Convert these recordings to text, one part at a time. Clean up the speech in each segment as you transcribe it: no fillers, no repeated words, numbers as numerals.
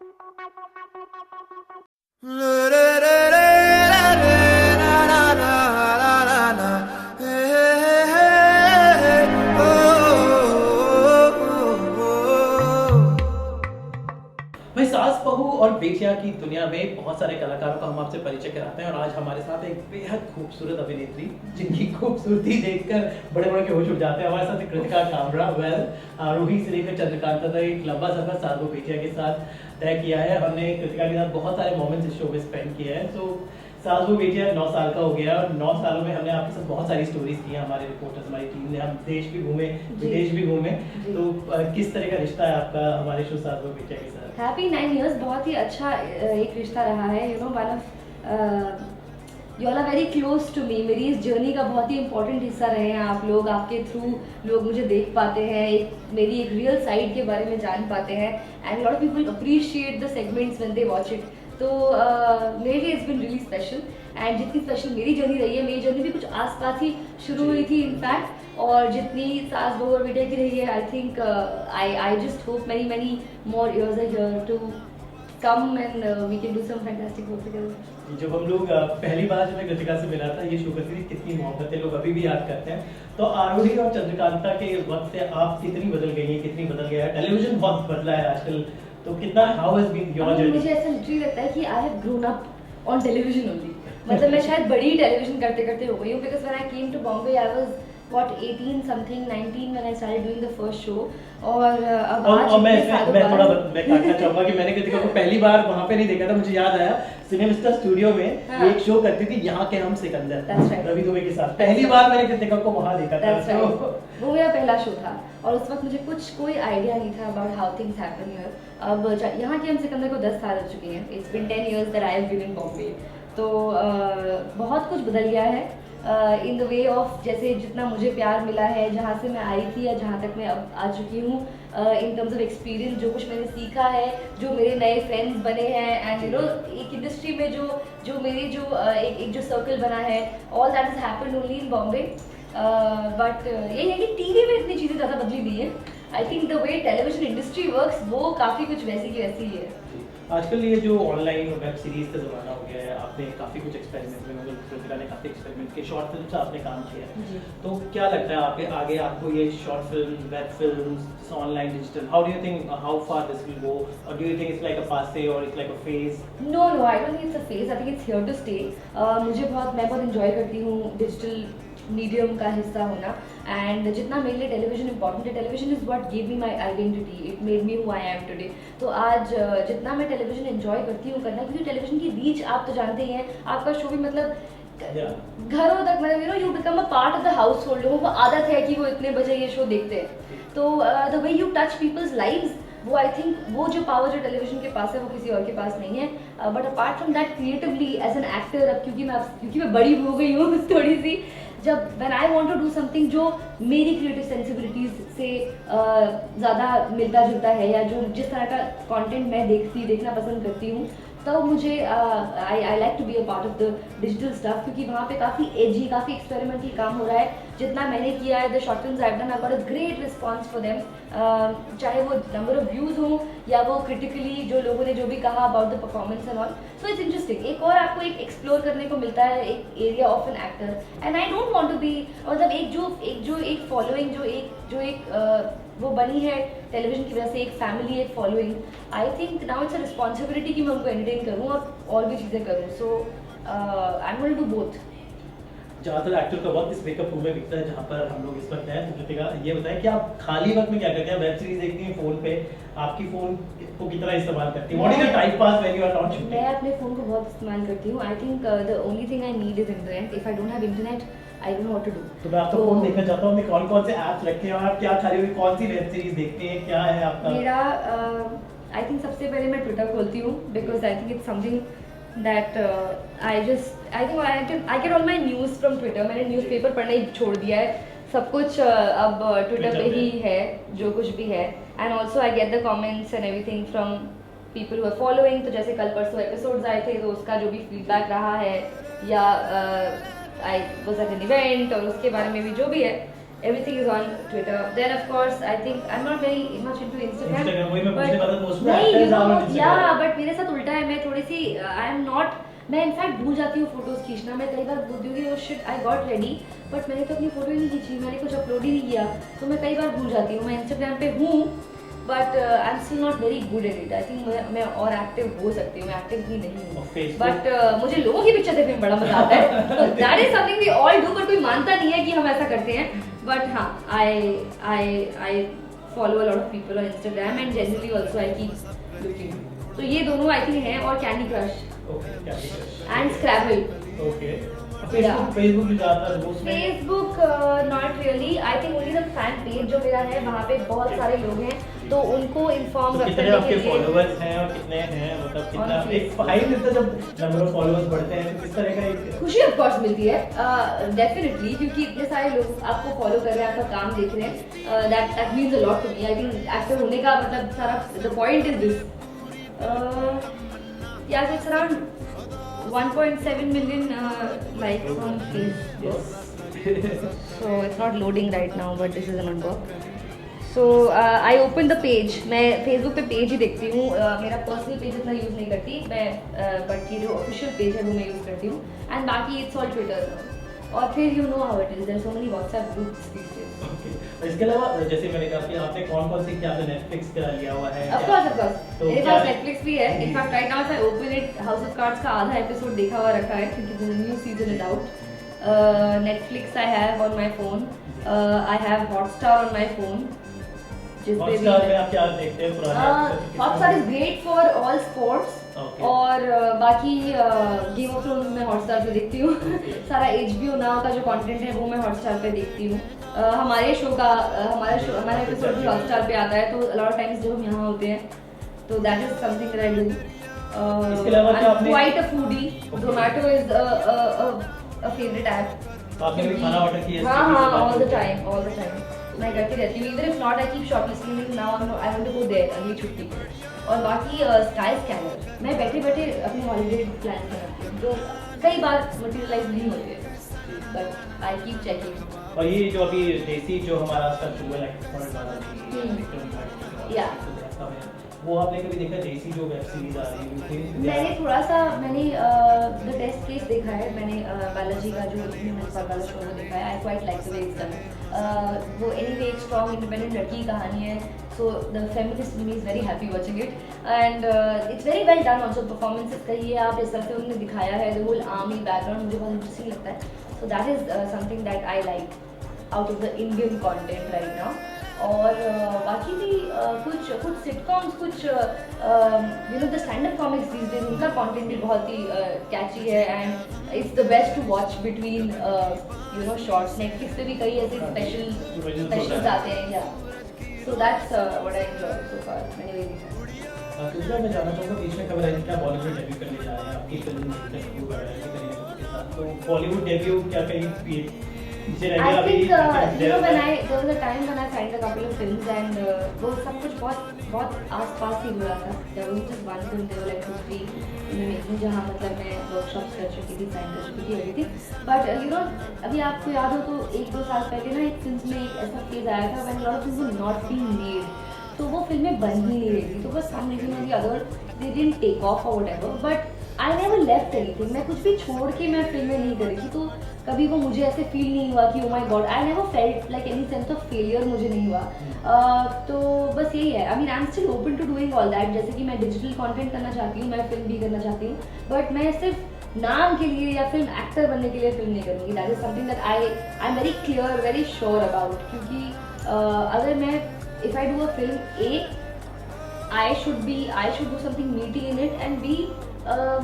भाई सास बहू और बेटियां की दुनिया में बहुत सारे कलाकारों का हम आपसे परिचय कराते हैं और आज हमारे साथ एक बेहद खूबसूरत अभिनेत्री जिनकी खूबसूरती देखकर बड़े बड़े के होश उड़ जाते हैं। हमारे साथ कृतिका कामरा। रूही से लेकर चंद्रकांता तक एक लंबा सफर सास बहू बेटियां के साथ तय किया है। हमने कृतिका के साथ बहुत सारे मोमेंट्स इस शो में स्पेंड किए हैं। तो सास बहू बेटियां 9 साल का हो गया है और 9 सालों में हमने आपके साथ बहुत सारी स्टोरीज की हैं। हमारे रिपोर्टर्स, हमारी टीम ने, हम देश भी घूमे, विदेश भी घूमे। तो किस तरह का रिश्ता है आपका हमारे शो सास बहू बेटियां के साथ? हैप्पी 9 years, बहुत ही अच्छा एक रिश्ता रहा है। You know one of you all are very close to me. मेरी इस जर्नी का बहुत ही इंपॉर्टेंट हिस्सा रहे हैं आप लोग। आपके थ्रू लोग मुझे देख पाते हैं, मेरी एक रियल साइड के बारे में जान पाते हैं and lot of people appreciate the segments when they watch it. तो मेरे लिए it's been really special and जितनी स्पेशल मेरी जर्नी रही है, मेरी जर्नी भी कुछ आसपास ही शुरू हुई थी इनफैक्ट, और जितनी सास बहू और बेटे की रही है, I think I just hope many more years are here to come and we can do some fantastic work together. जब हम लोग पहली बार जब मैं कृतिका से मिला था, ये शो करती थी कितनी मोहब्बतें, लोग अभी भी याद करते हैं। तो आरूढ़ी और चंद्रकांता के वक्त से आप कितनी बदल गई हैं, कितनी बदल गया है, टेलीविजन बहुत बदला है आजकल। तो कितना how has been your journey? मुझे ऐसा लिटरली लगता है कि I have grown up on television only. मतलब मैं शायद बड़ी टेलीविजन करते करते हो गई हूँ, because when I came to Bombay I was what 18 something 19 when I started doing the first show। और अब आज मैं काटना चाहूंगा कि मैंने कृतिका को पहली बार वहां पे नहीं देखा था। मुझे याद आया सिनेमिस्टर स्टूडियो में हाँ। एक शो करती थी, यहाँ के हम सिकंदर, right। रवि दुबे के साथ। पहली बार मैंने कृतिका को वहां देखा था। right। वो मेरा पहला शो था और उस वक्त मुझे कोई आइडिया नहीं था about how things happen here. अब यहाँ के हम सिकंदर को 10 साल हो चुके हैं। It's been 10 years that I have been in Bombay। तो बहुत कुछ बदल गया है इन द वे ऑफ, जैसे जितना मुझे प्यार मिला है जहाँ से मैं आई थी या जहाँ तक मैं अब आ चुकी हूँ, इन टर्म्स ऑफ एक्सपीरियंस, जो कुछ मैंने सीखा है, जो मेरे नए फ्रेंड्स बने हैं एंड यू नो एक इंडस्ट्री में जो मेरी एक जो सर्कल बना है, all that is happened only in Bombay. But ये है कि टीवी में इतनी चीज़ें ज़्यादा बदली नहीं है। I think the way television industry works वो काफ़ी कुछ वैसी की वैसी ही है। आजकल ये जो ऑनलाइन वेब सीरीज का ज़माना हो गया है, आपने काफ़ी कुछ एक्सपेरिमेंट में, मतलब कृतिका ने काफ़ी एक्सपेरिमेंट किए, शॉर्ट फिल्म से आपने काम किया है। तो क्या लगता है आपके आगे आपको ये short film, web films, online, digital, how do you think how far this will go, और do you think it's like a passe और it's like a phase? No I don't think it's a phase, I think it's here to stay. मैं बहुत enjoy करती हूँ digital medium का हिस्सा होना, and जितना मेरे लिए टेलीविजन इंपॉर्टेंट है, television is what give me my identity, it made me who I am today. तो आज जितना मैं टेलीविजन एंजॉय करती हूँ करना, क्योंकि टेलीविजन की रीच आप तो जानते ही हैं, आपका शो भी मतलब घरों तक, मतलब you know you become a part of the house hold. लोगों को आदत है कि वो इतने बजे ये शो देखते हैं। तो the way you touch people's lives, वो आई थिंक वो जो पावर जो टेलीविजन के पास है वो किसी और के पास नहीं है। But apart from that creatively as an actor, अब क्योंकि मैं बड़ी हो गई हूँ थोड़ी सी, जब when I want to do something जो मेरी क्रिएटिव सेंसिबिलिटीज से ज़्यादा मिलता जुलता है, या जो जिस तरह का कंटेंट मैं देखना पसंद करती हूँ, तब मुझे I like to be a part of the digital stuff, क्योंकि वहाँ पे काफ़ी एजी, काफ़ी एक्सपेरिमेंटल काम हो रहा है। जितना मैंने किया है, the short films I have done, I got a great response for them, चाहे वो नंबर ऑफ व्यूज़ हो या वो क्रिटिकली जो लोगों ने जो भी कहा about the performance and all. So it's interesting, एक और आपको एक एक्सप्लोर करने को मिलता है एक area of an actor, and I don't want to be, मतलब एक फॉलोइंग जो एक वो बनी है टेलीविजन की वजह से, एक फैमिली, एक following, I think now it's a responsibility कि मैं उनको एंटरटेन करूँ और भी चीज़ें करूँ। So I am going to do both. ज़्यादातर एक्टर का वक्त इस मेकअप रूम में बीतता है जहाँ पर हम लोग इस वक्त हैं। तो कृतिका ये बताएं कि आप खाली वक्त में क्या करते हैं? वेब सीरीज देखती हैं फ़ोन पे, आपकी फ़ोन को कितना इस्तेमाल करती हैं? What is the time pass when you are not shooting? मैं अपने फ़ोन को बहुत इस्तेमाल करती हूँ। I think the only thing I need is internet. If I don't have internet I don't know what to do. तो मैं आपका फ़ोन देखना चाहता हूँ, कौन कौन से ऐप्स रखे हैं और आप क्या खाली हुई कौन सी वेब सीरीज देखते हैं, क्या है आपका? मेरा आई थिंक सबसे पहले मैं ट्विटर खोलती हूँ, because I think it's something that I get all my news from Twitter. मैंने न्यूज़पेपर पढ़ना ही छोड़ दिया है, सब कुछ अब ट्विटर पे ही है, जो कुछ भी है। And also I get the comments and everything from people who are following. तो जैसे कल परसों एपिसोड्स आए थे, तो उसका जो भी फीडबैक रहा है, या I was at an event और उसके बारे में भी जो भी है, Everything is on Twitter. Then of course I think I'm not very much into Instagram. Instagram वही मैं but पूछने वाला था, उसमें नहीं, actors you know, are on Instagram. yeah, but मेरे साथ उल्टा है, मैं थोड़ी सी I am not, मैं इनफैक्ट भूल जाती हूँ फोटोज खींचना। मैं कई बार बोलती हूँ कि वो shit I got ready, but मैंने तो अपनी फोटो ही नहीं खींची, मैंने कुछ अपलोड ही नहीं किया, तो मैं कई बार भूल जाती हूँ। मैं इंस्टाग्राम पे हूँ but I am still not very good at it. I think मैं और एक्टिव हो सकती हूँ, मैं एक्टिव ही नहीं हूँ। Facebook? बट मुझे लोगों की पिक्चर देखने में बड़ा मजा आता है, तो that is something we all do, but कोई मानता नहीं है कि हम ऐसा करते हैं। बट हाँ, I follow a lot of people on Instagram and generally also I keep looking. तो ये दोनों आई थिंक हैं, और Candy Crush and Scrabble. Okay, Facebook भी ज़्यादातर उसमें Facebook not really, I think only the fan page जो मेरा है, वहाँ पे बहुत सारे लोग हैं, तो उनको इन्फॉर्म तो कितने करने आपके के लिए। फॉलोअर्स हैं और कितने हैं, मतलब कितना एक हाइट इतना जब नंबर ऑफ फॉलोअर्स बढ़ते हैं तो किस तरह का एक खुशी ऑफ कोर्स मिलती है डेफिनेटली, क्योंकि इतने सारे लोग आपको फॉलो कर रहे हैं, आपका काम देख रहे हैं, that means a lot to me. I think actor होने का मतलब सारा द पॉइंट इज दिस। या it's around 1.7 million likes on Facebook. So it's not loading right now, but this is a number. So I opened the page. मैं Facebook पे page ही देखती हूँ, मेरा पर्सनल पेज इतना यूज़ नहीं करती मैं, बट ये जो ऑफिशियल पेज है वो मैं यूज़ करती हूँ, एंड बाकी इट्स ऑल ट्विटर। और फिर you know how it is, there are so many WhatsApp groups these days. Okay, इसके अलावा जैसे मैंने कहा कि आपने कौन-कौन सी, क्या आपने नेटफ्लिक्स का लिया हुआ है? ऑफ कोर्स तो मेरे क्या- पास नेटफ्लिक्स भी है। In fact right now if I open it, house of cards का आधा एपिसोड देखा हुआ रखा है, क्योंकि the new season is out. Netflix I have on my phone, I have Hotstar on my phone, जिस पे भी हॉटस्टार में आप क्या देखते हैं पुराने? Hotstar is great for all sports. Okay. और बाकी गेम ऑफ थ्रोन्स मैं हॉटस्टार पे देखती हूँ। सारा HBO नाउ का जो कंटेंट है वो मैं हॉटस्टार पे देखती हूँ। हमारे शो का हमारा एपिसोड भी हॉटस्टार पे आता है, तो लॉट ऑफ टाइम्स जब हम यहाँ होते हैं, तो that is something that I do. इसके अलावा क्या आपने- quite a foodie, Zomato is a favourite app. तो आपने भी खाना ऑर्डर किया? हाँ हाँ, ऑल द टाइम मैं करती रहती हूँ। Even if not I keep shortlisting now, I want to go there अगली छुट्टी पे। और बाकी स्काई स्कैनर मैं बैठे बैठे अपनी हॉलीडे प्लान करती हूँ, जो कई बार मटेरियलाइज नहीं होती है, बट आई कीप चेकिंग। और ये जो अभी देसी जो हमारा सब शुगर एक्सपर्ट वाला या वो आपने कभी देखा, देसी जो वेब सीरीज आ रही है? मैंने थोड़ा सा द टेस्ट केस देखा है, मैंने बालाजी का जो म्यूनिसिपल वाला शो वो देखा है। I quite like the way it's done. वो एनीवे एक स्ट्रॉन्ग इंडिपेंडेंट लड़की की कहानी है, so the feminist me is very happy watching it, and it's very well done also. Performances कहिए आप, इस तरह से उन्होंने दिखाया है, द होल आर्मी बैकग्राउंड मुझे बहुत इंटरेस्टिंग लगता है। So that is something that I like out of the Indian content right now. और बाकी भी कुछ सिटकॉम्स, कुछ you know the stand up comics these days, उनका कंटेंट भी बहुत ही कैची है, and it's the best to watch between you know shorts. Netflix पे भी कई ऐसे स्पेशल्स आते हैं, या so that's what I enjoy so far. मैंने दूसरा मैं जानना चाहूँगा, बीच में खबर आई थी कि आप बॉलीवुड डेब्यू करने जा रहे हैं, आपकी फिल्म डेब्यू कर रहे हैं करीना कपूर के साथ, तो बॉलीवुड डेब्यू क्या कहीं पीछे रह गया? I think अभी you know when there was a time when I signed a couple of films, and वो सब कुछ बहुत आस-पास ही हुआ था। There was just one film, there were like 2-3 in the making, जहाँ मतलब मैं workshops कर चुकी थी, sign कर चुकी थी everything। But you know अभी आपको याद हो तो 1-2 साल पहले ना एक फिल्म में एक ऐसा फेज आया था when a lot of films were not being made, तो वो फिल्में बन ही नहीं रही थी, तो बस some reason or the other they didn't take off or whatever, but I never left anything। मैं कुछ भी छोड़ के मैं फिल्में नहीं करी थी, तो कभी वो मुझे ऐसे फील नहीं हुआ कि oh my God, I never felt like any sense of failure, मुझे नहीं हुआ। तो बस यही है। I mean I am still open to doing all that, जैसे कि मैं डिजिटल कंटेंट करना चाहती हूँ, मैं फिल्म भी करना चाहती हूँ, बट मैं सिर्फ नाम के लिए या फिल्म एक्टर बनने के लिए फिल्म नहीं करूँगी। That is something that I am very clear, very sure about, क्योंकि अगर मैं if I do a film A, I should do something मीटी इन इट, एंड बी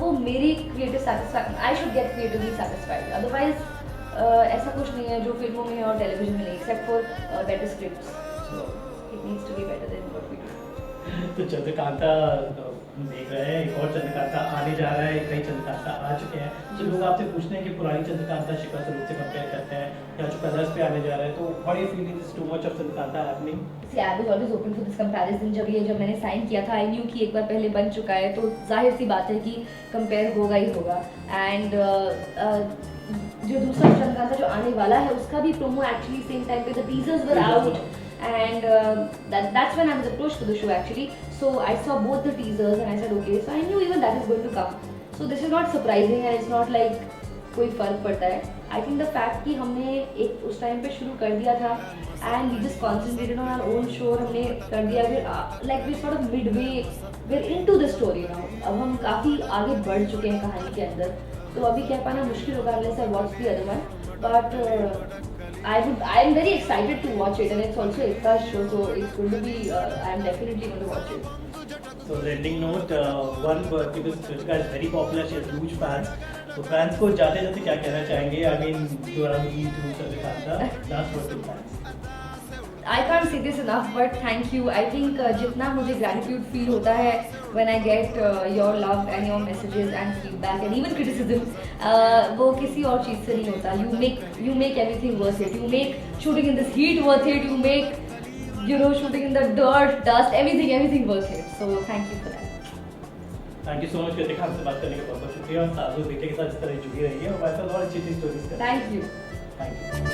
वो मेरी creative satisfaction, I should get creatively satisfied. Otherwise ऐसा कुछ नहीं है जो फिल्मों में और टेलीविजन में नहीं, except for better scripts, so it needs to be better than what we do. तो चंद्रकांता देख रहे हैं, एक और चंद्रकांता आने जा रहा है, कई चंद्रकांता आ चुके हैं, तो लोग आपसे पूछते हैं कि पुरानी चंद्रकांता शिखा स्वरूप से कंपेयर करते हैं, या जो कलर्स पे आने जा रहा है, तो what do you feel is too much of Chandrakanta happening? See, I was always open for this comparison। जब मैंने साइन किया था, आई न्यू कि एक बार पहले बन चुका है, तो जाहिर सी बात है कि कंपेयर होगा ही होगा। एंड जो दूसरा चंद्रकांता जो आने वाला है उसका भी प्रोमो एक्चुअली सेम टाइम पे the teasers were out and that's when I was approached for the show actually. So I saw both the teasers and I said okay, so I knew even that is going to come. So this is not surprising and it's not like कोई फर्क पड़ता है. I think the fact कि हमने एक उस time पे शुरू कर दिया था and we just concentrated on our own show, हमने कर दिया फिर like we sort of midway we're into the story now. अब हम काफ़ी आगे बढ़ चुके हैं कहानी के अंदर, तो अभी कह पाना मुश्किल होगा unless I watch the other one. But I am very excited to watch it and it's also Ekta's show, so it's going to be I am definitely going to watch it. So the ending note, one because Kritika is very popular, she has huge fans. So fans को जाते जाते क्या कहना चाहेंगे? I mean, you are on E to Chandrakanta. Last word to fans. I can't say this enough, but thank you. I think जितना मुझे gratitude feel होता है when I get your love and your messages and feedback and even criticism, वो किसी और चीज़ से नहीं होता. You make everything worth it. You make shooting in this heat worth it. You make shooting in the dirt, dust, everything worth it. So thank you for that. Thank you so much Kritika, हमसे बात करने का बहुत बहुत शुक्रिया और साजू बेटे के साथ इस तरह जुड़ी रही है और हमारे साथ और अच्छी अच्छी स्टोरीज करें. Thank you. Thank you.